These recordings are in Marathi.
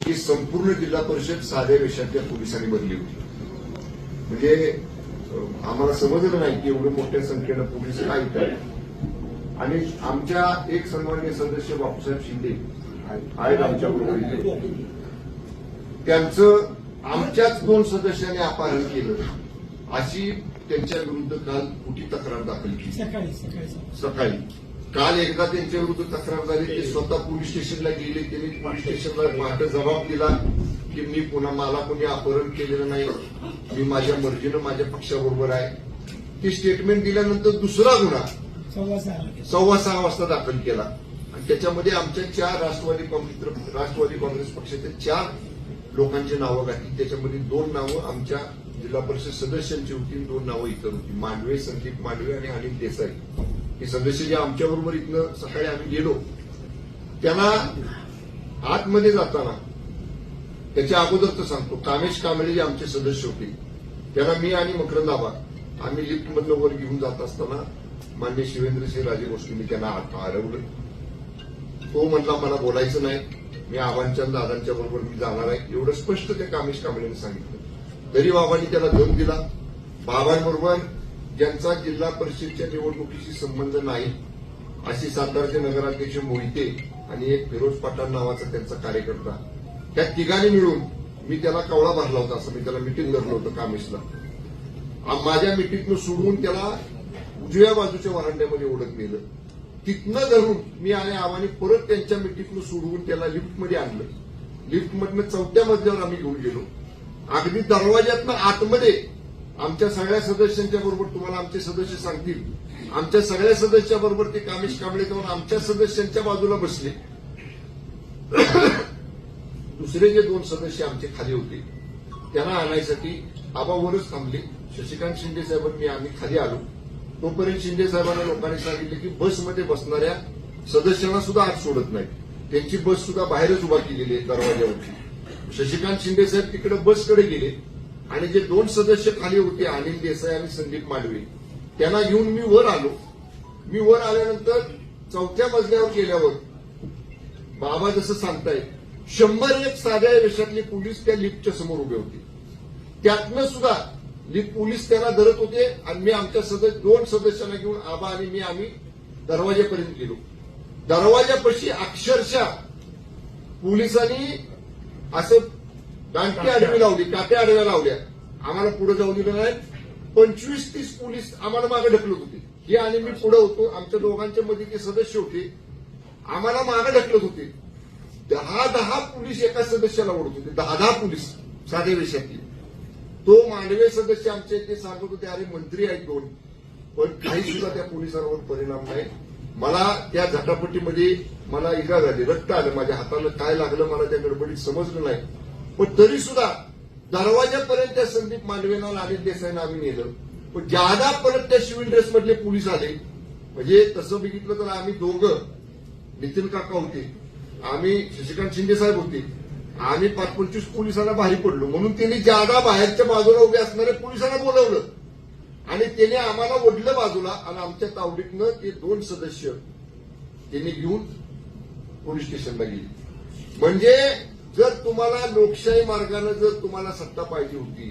की संपूर्ण जिल्हा परिषद साध्या वेशातल्या पोलिसांनी भरली होती. म्हणजे आम्हाला समजलं नाही की एवढं मोठ्या संख्येनं पोलीस काय येतात. आणि आमच्या एक सन्माननीय सदस्य बापूसाहेब शिंदे आहेत आमच्या बरोबर, त्यांचं आमच्याच 2 सदस्यांनी अपहरण केलं अशी त्यांच्या विरुद्ध काल खोटी तक्रार दाखल केली. सकाळी काल एकदा त्यांच्या विरुद्ध तक्रार झाली. ते स्वतः पोलीस स्टेशनला गेले. त्यांनी पोलीस स्टेशनला पहाटे जबाब दिला की मी पुन्हा मला कोणी अपहरण केलेलं नाही, मी माझ्या मर्जीनं माझ्या पक्षाबरोबर आहे. ती स्टेटमेंट दिल्यानंतर दुसरा गुन्हा 6:15 वाजता दाखल केला आणि त्याच्यामध्ये आमच्या 4 राष्ट्रवादी काँग्रेस पक्षाचे 4 लोकांची नावं घातली. त्याच्यामध्ये 2 नावं आमच्या जिल्हा परिषद सदस्यांची होती, 2 नावं इतर होती. मांडवे, संदीप मांडवे आणि अनिल देसाई हे सदस्य जे आमच्याबरोबर इथनं सकाळी आम्ही गेलो. त्यांना आतमध्ये जाताना त्याच्या अगोदरचं सांगतो, कामेश कांबळे जे आमचे सदस्य होते त्यांना मी आणि मकरंद आबा आम्ही लिफ्टमधनं वर घेऊन जात असताना माननीय शिवेंद्रसिंह राजे गोष्टींनी त्यांना हरवलं. तो म्हटला मला बोलायचं नाही, मी आबांच्या दादांच्या बरोबर मी जाणार आहे, एवढं स्पष्ट त्या कामेश कांबळेने सांगितलं. तरी बाबांनी त्याला दम दिला. बाबांबरोबर ज्यांचा जिल्हा परिषदच्या निवडणुकीशी संबंध नाही अशी सातारचे नगराध्यक्ष मोहिते आणि एक फिरोज पठाण नावाचा त्यांचा कार्यकर्ता, त्या तिघांनी मिळून मी त्याला कवळा भरला होता. असं मी त्याला मिटिंग धरलं होतं कामेशला. माझ्या मिटिंगनं सोडून त्याला उजव्या बाजूच्या वरांड्यामध्ये ओढत नेलं. तिथनं धरून मी आणि आम्हाने परत त्यांच्या मिटिंगनं सोडवून त्याला लिफ्टमध्ये आणलं. लिफ्टमधनं 4थ्या मजल्यावर आम्ही घेऊन गेलो. अगदी दरवाज्यातनं आतमध्ये आमच्या सगळ्या सदस्यांच्या बरोबर, तुम्हाला आमचे सदस्य सांगतील, आमच्या सगळ्या सदस्याबरोबर ते कामेश कांबळे जाऊन आमच्या सदस्यांच्या बाजूला बसले. दुसरे जे 2 सदस्य आमचे खाली होते त्यांना आणायसाठी आबावरच थांबले. शशिकांत शिंदे साहेबांनी आम्ही खाली आलो. तोपर्यंत शिंदे साहेबांना लोकांनी सांगितलं की बसमध्ये बसणाऱ्या सदस्यांना सुद्धा आत सोडत नाही, त्यांची बस सुद्धा बाहेरच उभा केलेली आहे दरवाज्यावरची. शशिकांत शिंदे साहेब तिकडे बसकडे गेले आणि जे 2 सदस्य खाली होते अनिल देसाई आणि संदीप मांडवे त्यांना घेऊन मी वर आलो. मी वर आल्यानंतर 4थ्या मजल्यावर गेल्यावर बाबा जसं सांगतायत 101 साध्या वेशातले पोलीस त्या लिफ्टच्या समोर उभे होते. त्यातनं सुद्धा लिफ्ट पोलीस त्यांना धरत होते आणि मी आमच्या 2 सदस्यांना घेऊन आबा आणि मी आम्ही दरवाज्यापर्यंत गेलो. दरवाजापाशी अक्षरशः पोलिसांनी असं दांडकी आडवी लावली, काट्या आडव्या लावल्या. आम्हाला पुढे जाऊ दिलं नाही. 25-30 पोलीस आम्हाला मागे ढकलत होते. हे आणि मी पुढे होतो. आमच्या दोघांच्या मध्ये ते सदस्य होते, आम्हाला मागे ढकलत होते. 10 पोलीस एका सदस्याला ओढत होते. 10 पोलीस साध्या वेशातले. तो मांडवे सदस्य आमचे ते सांगत होते अरे मंत्री आहेत 2, पण काही सुद्धा त्या पोलिसांवर परिणाम नाही. मला त्या झटापटीमध्ये मला इजा झाली, रक्त आलं माझ्या हाताला, काय लागलं मला त्या गडबडीत समजलं नाही. पण तरी सुद्धा दरवाजापर्यंत त्या संदीप मांडवेना आणि अनिल देसाईंना आम्ही नेलं. पण ज्यादा परत त्या सिव्हिल ड्रेसमधले पोलीस आले. म्हणजे तसं बघितलं तर आम्ही दोघं, नितीन काका होते, आम्ही शशिकांत शिंदे साहेब होते, आम्ही 25 पोलिसांना बाहेर पडलो. म्हणून त्यांनी ज्यादा बाहेरच्या बाजूला उभे असणाऱ्या पोलिसांना बोलवलं आणि त्याने आम्हाला ओढलं बाजूला आणि आमच्या तावडीतनं ते 2 सदस्य त्यांनी घेऊन पोलीस स्टेशनला गेले. म्हणजे जर तुम्हाला लोकशाही मार्गाने जर तुम्हाला सत्ता पाहिजे होती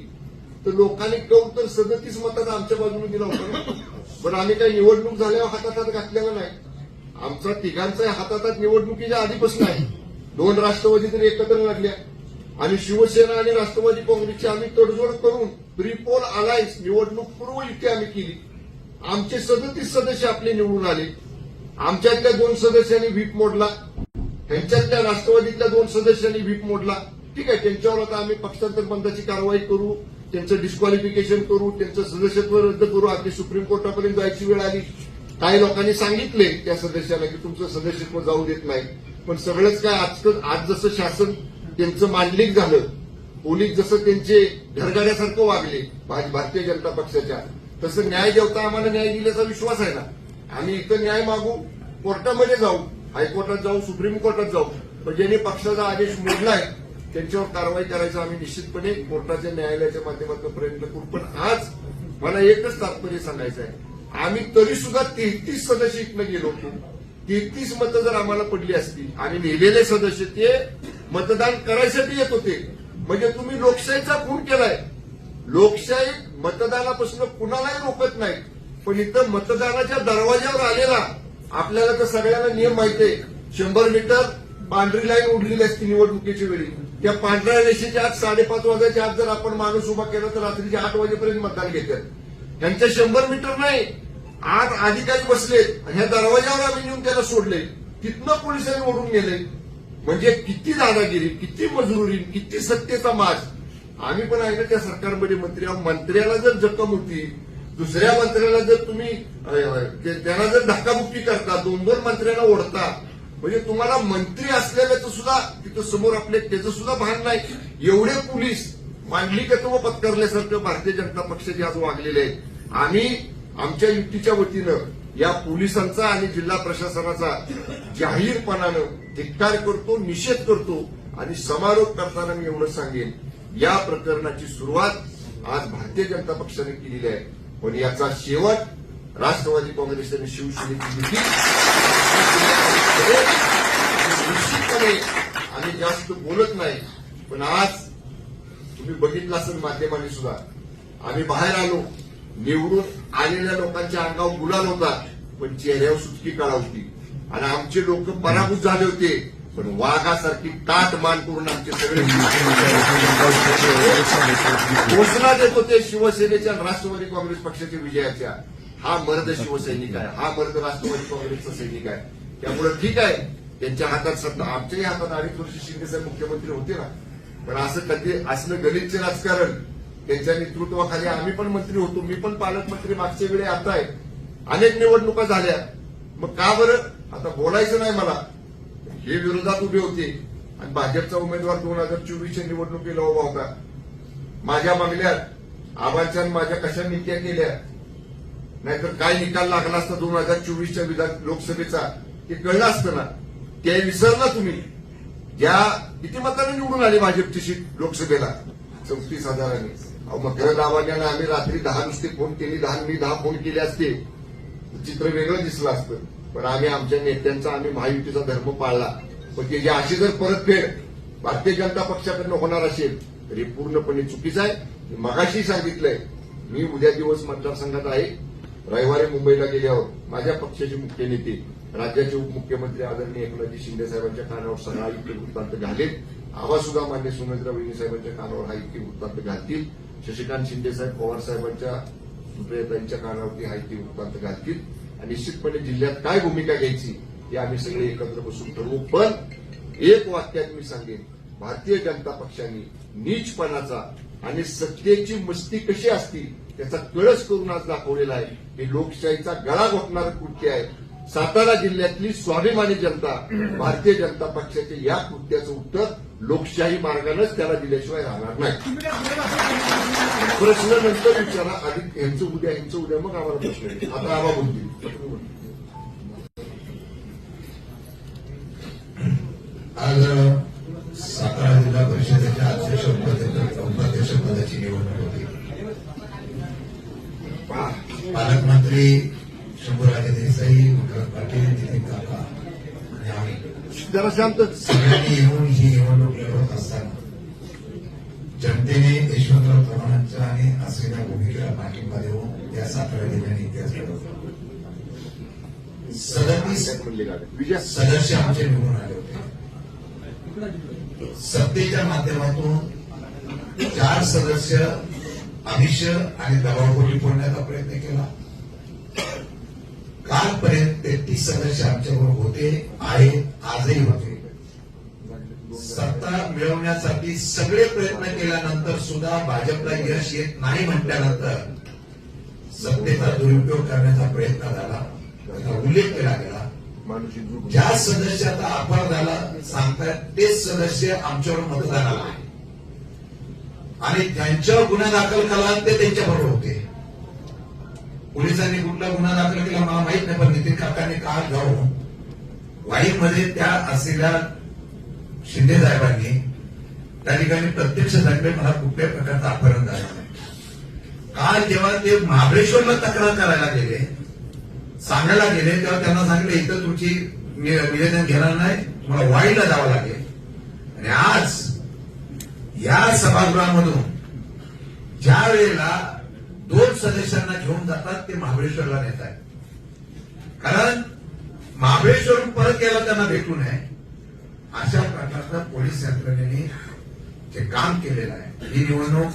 तर लोकांनी कौल तर 37 मतांना आमच्या बाजूने दिला होता. पण आम्ही काही निवडणूक झाल्यावर हातात घातलेला नाही. आमचा तिघांचा हातात निवडणुकीच्या आधीपासून आहे. 2 राष्ट्रवादी तरी एकत्र लढल्या आणि शिवसेना आणि राष्ट्रवादी काँग्रेसची आम्ही तडजोड करून प्रीपोल अलायन्स निवडणूक पूर्व युती आम्ही केली. आमचे 37 सदस्य आपले निवडून आले. आमच्यातल्या 2 सदस्यांनी व्हीप मोडला, त्यांच्यातल्या राष्ट्रवादीतल्या 2 सदस्यांनी व्हीप मोडला. ठीक आहे, त्यांच्यावर आता आम्ही पक्षांतर बंदाची कारवाई करू, त्यांचं डिस्क्वालिफिकेशन करू, त्यांचं सदस्यत्व रद्द करू. अगदी सुप्रीम कोर्टापर्यंत जायची वेळ आली. काही लोकांनी सांगितले त्या सदस्याला की तुमचं सदस्यत्व जाऊ देत नाही. पण सगळंच काय आज जसं शासन त्यांचं मांडलिक झालं, पोलीस जसं त्यांचे घरगाड्यासारखं वागले भारतीय जनता पक्षाच्या, तसं न्याय देवता आम्हाला न्याय दिल्याचा विश्वास आहे ना. आम्ही इथं न्याय मागू, कोर्टामध्ये जाऊ, हायकोर्टात जाऊ, सुप्रीम कोर्टात जाऊ, पण ज्यांनी पक्षाचा आदेश मोडलाय त्यांच्यावर कारवाई करायचा आम्ही निश्चितपणे कोर्टाच्या न्यायालयाच्या माध्यमातून प्रयत्न करू. पण आज मला एकच तात्पर्य सांगायचं आहे, आम्ही तरी सुद्धा 33 सदस्य इथनं गेलो होतो. 33 मतं जर आम्हाला पडली असती आणि नेलेले सदस्य ते मतदान करायसाठी येत होते. म्हणजे तुम्ही लोकशाहीचा खून केलाय. लोकशाही मतदानापासून कुणालाही रोखत नाही, पण इथं मतदानाच्या दरवाज्यावर आलेला आपल्याला तर सगळ्यांना नियम माहिती आहे. 100 मीटर पांढरी लाईन उडलेली असते निवडणुकीच्या वेळी. त्या पांढऱ्या रेषेच्या आत 5:30 वाजायच्या आत जर आपण माणूस उभा केला तर रात्रीच्या 8 वाजेपर्यंत मतदान घेतात. त्यांच्या 100 मीटर नाही, आत अधिकारी बसलेत, ह्या दरवाजावर आम्ही नेऊन त्याला सोडले, तिथनं पोलिसांनी ओढून गेले. म्हणजे किती दादागिरी, किती मजुरी, किती सत्तेचा माज. आम्ही पण आहे ना त्या सरकारमध्ये मंत्री आहोत. मंत्र्याला जर जखम होती, दुसऱ्या मंत्र्याला जर तुम्ही त्यांना जर धक्काबुक्की करता, 2-2 मंत्र्यांना ओढता, म्हणजे तुम्हाला मंत्री असलेल्याचं सुद्धा तिथं समोर आपले त्याचं सुद्धा भान नाही. एवढे पोलीस मांडलिकत्व पत्करल्यासारखं भारतीय जनता पक्षाचे आज वागलेले आहेत. आम्ही आमच्या युतीच्या वतीनं या पोलिसांचा आणि जिल्हा प्रशासनाचा जाहीरपणानं धिक्कार करतो, निषेध करतो. आणि समारोप करताना मी एवढं सांगेन, या प्रकरणाची सुरुवात आज भारतीय जनता पक्षाने केलेली आहे, पण याचा शेवट राष्ट्रवादी काँग्रेस आणि शिवसेनेची युती. निश्चितपणे आम्ही जास्त बोलत नाही, पण आज तुम्ही बघितलं असेल माध्यमांनी सुद्धा, आम्ही बाहेर आलो, निवडून आलेल्या लोकांच्या अंगावर गुलाल होता, पण चेहऱ्यावर सुटकी काळा होती. आणि आमचे लोक पराभूत झाले होते, पण वाघासारखी ताट मान करून आमचे सगळे घोषणा देत होते शिवसेनेच्या आणि राष्ट्रवादी काँग्रेस पक्षाच्या विजयाच्या. हा मर्द शिवसैनिक आहे, हा मर्द राष्ट्रवादी काँग्रेसचा सैनिक आहे. त्यामुळे ठीक आहे, त्यांच्या हातात सत्ता, आमच्याही हातात 2.5 वर्ष शिंदेसाहेब मुख्यमंत्री होते ना, पण असं कधी असलं गलिच्छ राजकारण त्यांच्या नेतृत्वाखाली आम्ही पण मंत्री होतो, मी पण पालकमंत्री मागच्या वेळी आता आहे. अनेक निवडणुका झाल्या, मग का बरं आता बोलायचं नाही मला. हे विरोधात उभे होते आणि भाजपचा उमेदवार 2024च्या निवडणुकीला उभा होता. माझ्या मागल्यात आबांच्या माझ्या कशा नीत्या केल्या, नाहीतर काय निकाल लागला असता 2024च्या विधान लोकसभेचा ते कळलं असतं ना. ते विसरला तुम्ही. ज्या किती मतांनी निवडून आली भाजपची सीट लोकसभेला, 34,000. मग खरं दावाने आम्ही रात्री 10 नुसते फोन केले, 10 फोन केले असते, चित्र वेगळं दिसलं असतं. पण आम्ही आमच्या नेत्यांचा, आम्ही महायुतीचा धर्म पाळला. पण त्याची अशी जर परतफेड भारतीय जनता पक्षाकडनं होणार असेल तर हे पूर्णपणे चुकीचं आहे. मगाशी सांगितलंय, मी उद्या दिवस मतदारसंघात आहे. रविवारी मुंबईला गेल्यावर माझ्या पक्षाचे मुख्य नेते, राज्याचे उपमुख्यमंत्री आदरणीय एकनाथजी शिंदे साहेबांच्या कानावर सगळा इतके वृत्तांत घालेल. आवाज सुद्धा मान्य सुनेत्रा वहिनी साहेबांच्या कानावर हा इतके वृत्तांत घालतील. शशिकांत शिंदे साहेब पवार साहेबांच्या सुप्रियाताईंच्या कानावरती हा इतके वृत्तांत घालतील. आणि निश्चितपणे जिल्ह्यात काय भूमिका घ्यायची हे आम्ही सगळे एकत्र बसून ठरवू. पण एक वाक्यात मी सांगेन, भारतीय जनता पक्षाने नीचपणाचा आणि सत्तेची मस्ती कशी असती त्याचा कळस करून आज दाखवलेला आहे. हे लोकशाहीचा गळा घोटणारं कृत्य आहे. सातारा जिल्ह्यातली स्वाभिमानी जनता भारतीय जनता पक्षाच्या या कृत्याचं उत्तर लोकशाही मार्गानेच त्याला दिल्याशिवाय राहणार नाही. प्रश्न नंतर विचारा, आधी ह्यांचं उद्या मग आम्हाला प्रश्न येईल. आता आम्हा बोलतील. आज सातारा जिल्हा परिषदेच्या उपाध्यक्ष पदाची निवडणूक होती. पालकमंत्री शंभूराजे देसाई, विक्रम पाटील, नितीन काका आणि आम्ही जरा शांत सगळ्यांनी येऊन ही निवडणूक लढवत असताना जनतेने यशवंतराव चव्हाणांच्या आणि असलेल्या भूमिकेला पाठिंबा देऊन या सातारा जिल्ह्याने इतिहास घडवला. 37 सदस्य आमचे निवडून आले होते. सत्तेच्या माध्यमातून 4 सदस्य आमिष आणि दबावखोरी फोडण्याचा प्रयत्न केला. कालपर्यंत 33 सदस्य आमच्याबरोबर होते, आहेत, आजही होते. सत्ता मिळवण्यासाठी सगळे प्रयत्न केल्यानंतर सुद्धा भाजपला यश येत नाही म्हटल्यानंतर सत्तेचा दुरुपयोग करण्याचा प्रयत्न झाला, त्याचा उल्लेख केला गेला. ज्या सदस्याचा अपहार झाला सांगतात तेच सदस्य आमच्यावर मतदानाला आहे आणि ज्यांच्यावर गुन्हा दाखल केला ते त्यांच्याबरोबर होते. पोलिसांनी कुठला गुन्हा दाखल केला मला माहित नाही, पण नितीन काकांनी काल जाऊन वाईमध्ये त्या असलेल्या शिंदे साहेबांनी त्या ठिकाणी प्रत्यक्ष सांगितले मला कुठल्याही प्रकारचं अपहरण झालं नाही. काल जेव्हा ते महाबळेश्वरला तक्रार करायला गेले, सांगायला गेले, तेव्हा त्यांना सांगितलं इथं तुमची निवेदन घेणार नाही, तुम्हाला वाईला जावं लागेल. आणि आज या सभागृहामधून ज्या वेळेला 2 सदस्यांना घेऊन जातात ते महाबळेश्वरला नेत आहेत. कारण महाबळेश्वरून परत यायला त्यांना भेटू नये अशा प्रकारचं पोलीस यंत्रणेने जे काम केलेलं आहे. ही निवडणूक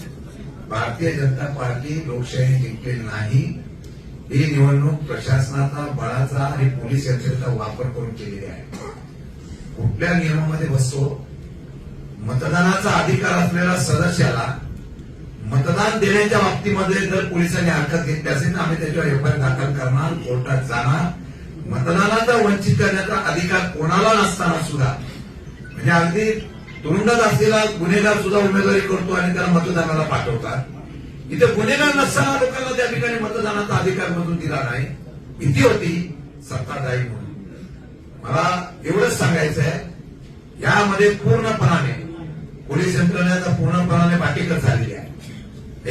भारतीय जनता पार्टी लोकशाही जिंकलेली नाही. ही निवडणूक प्रशासनाचा बळाचा आणि पोलीस यंत्रणेचा वापर करून केलेली आहे. कुठल्या नियमामध्ये बसतो? मतदानाचा अधिकार असलेल्या सदस्याला मतदान देण्याच्या बाबतीमध्ये जर पोलिसांनी हरकत घेतली असेल तर आम्ही त्याच्यावर एफआयआर दाखल करणार, कोर्टात जाणार. मतदानाचा वंचित करण्याचा अधिकार कोणाला नसताना सुद्धा म्हणजे अगदी तुरुंगात असलेला गुन्हेगार सुद्धा उमेदवारी करतो आणि त्याला मतदानाला पाठवतात. इथे गुन्हेगार नसताना लोकांना त्या ठिकाणी मतदानाचा अधिकार मधून दिला नाही. भीती होती सत्ताधारी म्हणून. मला एवढंच सांगायचं आहे, यामध्ये पूर्णपणाने पोलीस यंत्रणेचा पूर्णपणाने पाठीकर झालेली आहे.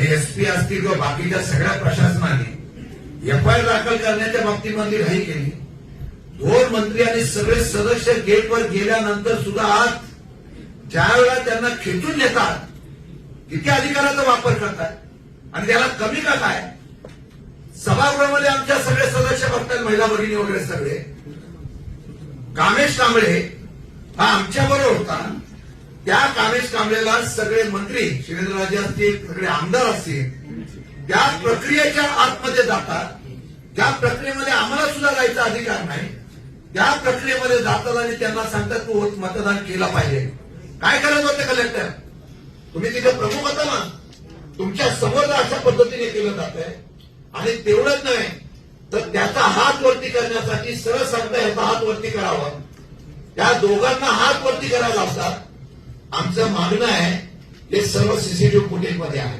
एसपी असतील किंवा बाकीच्या सगळ्या प्रशासनाने एफआयआर दाखल करण्याच्या बाबतीमध्ये घाई केली. 2 मंत्री आणि सगळे सदस्य गेटवर गेल्यानंतर सुद्धा आज ज्या वेळेला त्यांना खेचून नेतात तिथे अधिकाराचा वापर करतात आणि त्याला कमी का काय? सभागृहामध्ये आमच्या सगळे सदस्य बघतात, महिला भगिनी वगैरे सगळे. कामेश कांबळे हा आमच्याबरोबर होता. त्या कामेश कांबळेला सगळे मंत्री शिवेंद्रराजे असतील, सगळे आमदार असतील, त्या प्रक्रियेच्या आतमध्ये जातात. त्या प्रक्रियेमध्ये आम्हाला सुद्धा जायचा अधिकार नाही. त्या प्रक्रियेमध्ये जातात आणि त्यांना सांगतात तू मतदान केलं पाहिजे. काय करत होते कलेक्टर? तुम्ही तिथे प्रमुख होता ना, तुमच्या समोर अशा पद्धतीने केलं जात आहे. आणि तेवढंच नाही तर त्याचा हात वरती करण्यासाठी सरळ सांगता याचा हात वरती करावा. त्या दोघांना हात वरती करायला लावतात. आमचं मागणं आहे हे सर्व सीसीटीव्ही फुटेजमध्ये आहे.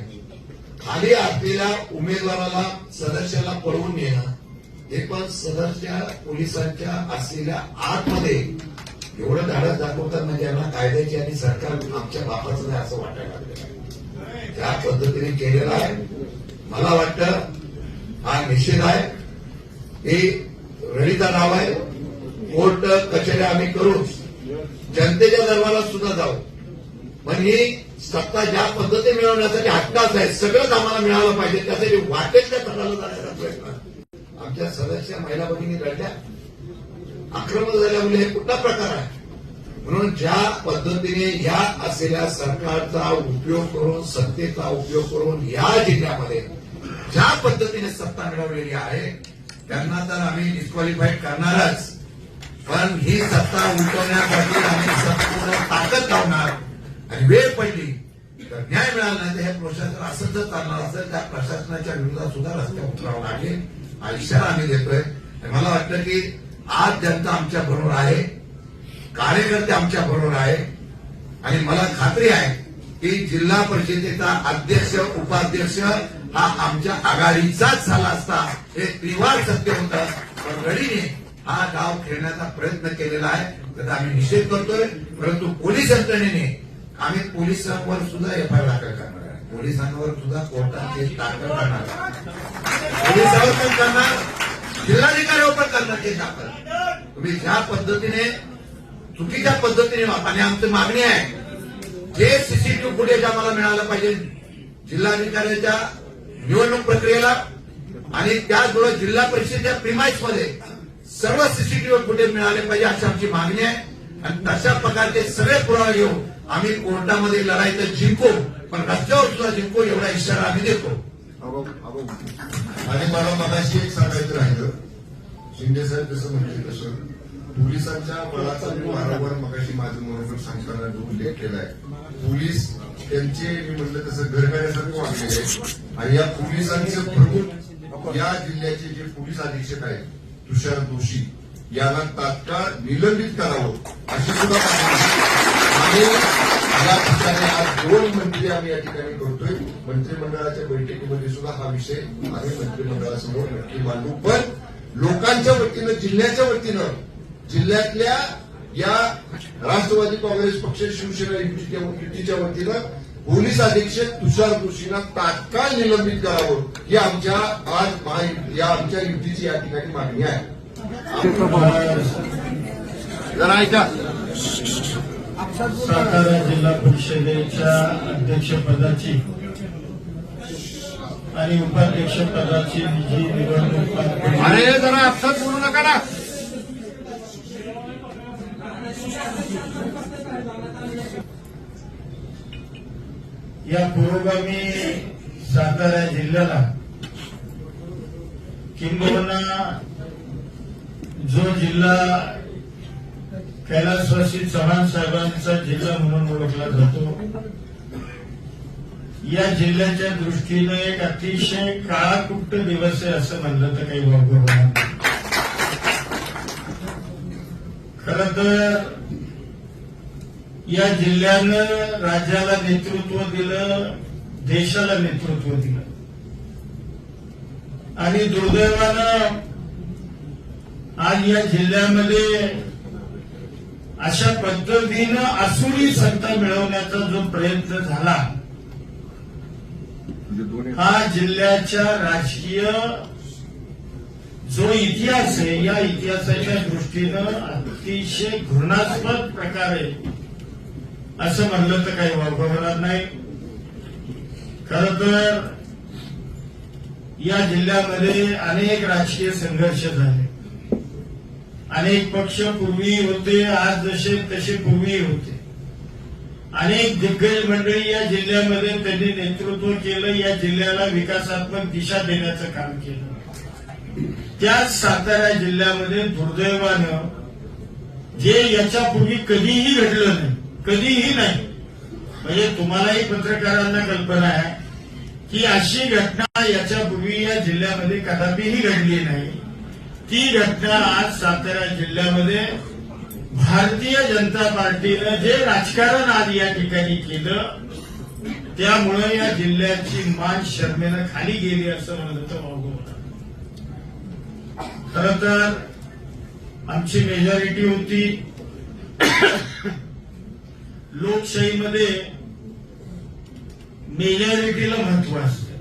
खाली असलेल्या उमेदवाराला सदस्याला पळवून नेणं हे पण सदस्य पोलिसांच्या असलेल्या आतमध्ये एवढं धाडस दाखवतात म्हणजे यांना कायद्याची आणि सरकार आमच्या बापाचं नाही असं वाटायला लागलं. त्या पद्धतीने केलेलं आहे. मला वाटतं हा निषेध आहे. हे रडीचा नाव आहे. कोर्ट कचेऱ्या आम्ही करून जनतेच्या दरबारात सुद्धा जाऊ. पण ही सत्ता ज्या पद्धतीने मिळवण्यासाठी हक्काच आहे. सगळंच आम्हाला मिळालं पाहिजे. त्यासाठी वाटेल त्या तटाला जाण्याचा प्रयत्न. आमच्या सदस्य महिला भगिनी रडल्या, आक्रमक झाल्या म्हणजे हे कुठला प्रकार आहे? म्हणून ज्या पद्धतीने या असलेल्या सरकारचा उपयोग करून, सत्तेचा उपयोग करून या जिल्ह्यामध्ये ज्या पद्धतीने सत्ता मिळवलेली आहे त्यांना तर आम्ही डिस्क्वालिफाईड करणारच. पण ही सत्ता उलटवण्यासाठी आम्ही संपूर्ण ताकद लावणार. आणि वेळ पडली तर न्याय मिळाला नाही तर हे प्रशासन असंच जर चालणार असेल त्या प्रशासनाच्या विरोधात सुद्धा रस्त्यावर उतरावं लागेल हा इशारा आम्ही देतोय. आणि मला वाटतं की आज जनता आमच्या बरोबर आहे, कार्यकर्ते आमच्या बरोबर आहे. आणि मला खात्री आहे की जिल्हा परिषदेचा अध्यक्ष उपाध्यक्ष हा आमच्या आघाडीचाच झाला असता हे त्रिवार सत्य होतं. पण रडीने हा डाव खेळण्याचा प्रयत्न केलेला आहे त्याचा आम्ही निषेध करतोय. परंतु पोलीस यंत्रणेने आम्ही पोलिसांवर सुद्धा एफआयआर दाखल करणार आहे. पोलिसांवर सुद्धा कोर्टात केस दाखल करणार आहे. पोलिसांवर पण करणार, जिल्हाधिकाऱ्यावर पण करणार केस दाखल. तुम्ही ज्या पद्धतीने चुकीच्या पद्धतीने आणि आमची मागणी आहे जे सीसीटीव्ही फुटेज आम्हाला मिळालं पाहिजे जिल्हाधिकाऱ्याच्या निवडणूक प्रक्रियेला आणि त्याचबरोबर जिल्हा परिषदेच्या प्रिमाइसमध्ये सर्व सीसीटीव्ही फुटेज मिळाले पाहिजे अशी आमची मागणी आहे. आणि तशा प्रकारचे सगळे पुरावे घेऊन आम्ही कोर्टामध्ये लढाई तर जिंकू पण रस्त्यावर सुद्धा जिंकू एवढा इशारा आम्ही देतो. आणि मला मगाशी एक सांगायचं राहिलं, शिंदे साहेब जसं म्हणते तसं पोलिसांच्या बळाचा मी वारंवार मगाशी माझं मनोगत सांगताना जो उल्लेख केलाय. पोलीस त्यांचे मी म्हटलं तसं घरगाड्यासारखे वागलेले आहेत. आणि या पोलिसांचे प्रमुख या जिल्ह्याचे जे पोलीस अधीक्षक आहेत तुषार दोशी यांना तात्काळ निलंबित करावं अशी सुद्धा आणि या ठिकाणी आज 2 मंत्री आम्ही या ठिकाणी करतोय. मंत्रिमंडळाच्या बैठकीमध्ये सुद्धा हा विषय आम्ही मंत्रिमंडळासमोर नक्की मांडू. पण लोकांच्या वतीनं, जिल्ह्याच्या वतीनं, जिल्ह्यातल्या या राष्ट्रवादी काँग्रेस पक्ष शिवसेना युतीच्या वतीनं पोलीस अधीक्षक तुषार दोशींना तात्काळ निलंबित करावं ही आमच्या आज या आमच्या युतीची या ठिकाणी मागणी आहे. जरा ऐका. सातारा जिल्हा परिषदेच्या अध्यक्षपदाची आणि उपाध्यक्षपदाची जी निवडणूक पार पडली, अरे जरा आपसात बोलू नका ना. या पुरोगामी सातारा जिल्ह्याला किंबहुना जो जिल्हा कैलासवासी चव्हाण साहेबांचा जिल्हा म्हणून ओळखला जातो, या जिल्ह्याच्या दृष्टीनं एक अतिशय काळाकुट्ट दिवस आहे असं म्हणलं तर काही वावगं होणार नाही. खरं तर या जिल्ह्यानं राज्याला नेतृत्व दिलं, देशाला नेतृत्व दिलं आणि दुर्दैवानं आज या जिल्ह्यामध्ये अशा पद्धतीनं आसुरी सत्ता मिळवण्याचा जो प्रयत्न झाला, हा जिल्ह्याच्या राजकीय जो इतिहास आहे या इतिहासाच्या दृष्टीनं अतिशय घृणास्पद प्रकारे असं म्हणलं तर काही वावगं होणार नाही. खरं तर या जिल्ह्यामध्ये अनेक राजकीय संघर्ष झाले, अनेक पक्ष पूर्वी होते, आज जसे तसे पूर्वी होते. अनेक दिग्गज मंडळी या जिल्ह्यामध्ये त्यांनी नेतृत्व केलं, या जिल्ह्याला विकासात्मक दिशा देण्याचं काम केलं. त्याच सातारा जिल्ह्यामध्ये दुर्दैवानं जे याच्यापूर्वी कधीही घडलं नाही, कधीही नाही, म्हणजे तुम्हालाही पत्रकारांना कल्पना आहे की अशी घटना याच्यापूर्वी या जिल्ह्यामध्ये कदापिही घडली नाही. ती घटना आज सातारा जिल्ह्यामध्ये भारतीय जनता पार्टीनं जे राजकारण आज या ठिकाणी केलं, त्यामुळे या जिल्ह्याची मान शर्मेनं खाली गेली असं म्हणलं तर वावगं होतं. खरं तर आमची मेजॉरिटी होती. लोकशाहीमध्ये मेजॉरिटीला महत्व असतं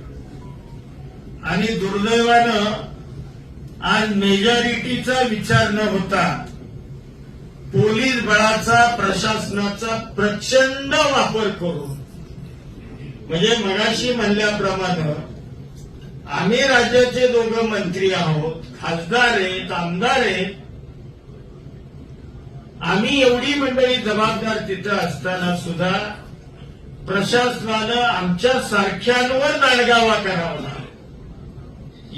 आणि दुर्दैवानं आज मेजॉरिटीचा विचार न होता पोलीस बळाचा, प्रशासनाचा प्रचंड वापर करून, म्हणजे मगाशी म्हणल्याप्रमाणे आम्ही राज्याचे दोघं मंत्री आहोत, खासदार आहेत, आमदार आहेत, आम्ही एवढी मंडळी जबाबदार तिथं असताना सुद्धा प्रशासनानं आमच्या सारख्यांवर दांडगावा करावा,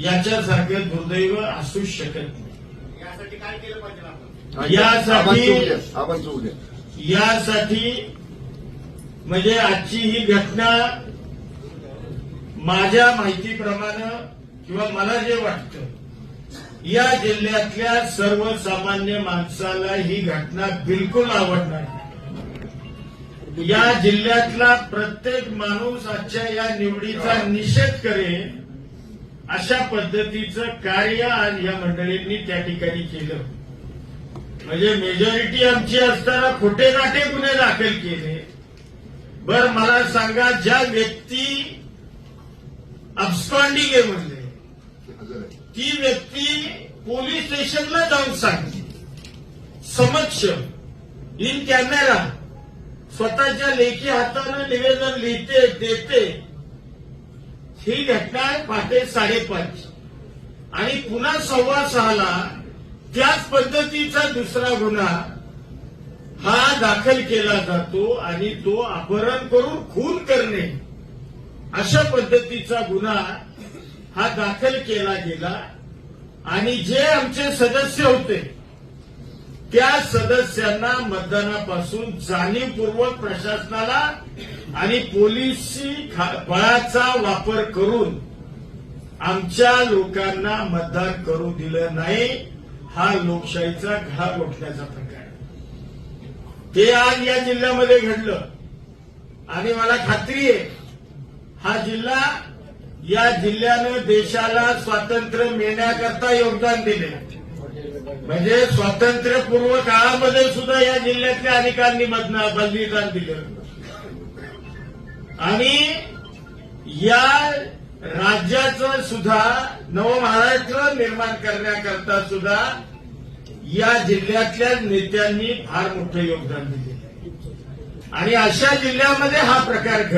याच्यासारखं दुर्दैव असूच शकत नाही. यासाठी काय केलं पाहिजे आपण? यासाठी म्हणजे आजची ही घटना माझ्या माहितीप्रमाणे किंवा मला जे वाटतं, या जिल्ह्यातल्या सर्वसामान्य माणसाला ही घटना बिलकुल आवडणार नाही. या जिल्ह्यातला प्रत्येक माणूस आजच्या या निवडीचा निषेध करेल अशा पद्धतीचं कार्य आज या मंडळींनी त्या ठिकाणी केलं. म्हणजे मेजॉरिटी आमची असताना खोटे नाटे गुन्हे दाखल केले. बर मला सांगा, ज्या व्यक्ती अब्स्कॉन्डिंग आहे म्हणले, ती व्यक्ती पोलीस स्टेशनला जाऊन सांगते समक्ष इन कॅमेरा, स्वतःच्या लेखी हातानं निवेदन लिहिते, देते. ही घटना आहे पहाटे 5:30 आणि पुन्हा 6:15 त्याच पद्धतीचा दुसरा गुन्हा हा दाखल केला जातो आणि तो अपहरण करून खून करणे अशा पद्धतीचा गुन्हा हा दाखल केला गेला. आणि जे आमचे सदस्य होते त्या सदस्यांना मतदानापासून जाणीवपूर्वक प्रशासनाला आणि पोलिसी बळाचा वापर करून आमच्या लोकांना मतदान करू दिलं नाही. हा लोकशाहीचा घडा घोटण्याचा प्रकार, ते आज या जिल्ह्यामध्ये घडलं. आणि मला खात्री आहे, हा जिल्हा, या जिल्ह्यानं देशाला स्वातंत्र्य मिळण्याकरता योगदान दिले. म्हणजे स्वातंत्र्यपूर्व काळामध्ये सुद्धा या जिल्ह्यातल्या अनेकांनी बलिदान दिलं. आणि या राज्याचं सुद्धा नवमहाराष्ट्र निर्माण करण्याकरता सुद्धा या जिल्ह्यातल्या नेत्यांनी फार मोठं योगदान दिले. आणि अशा जिल्ह्यामध्ये हा प्रकार घडला.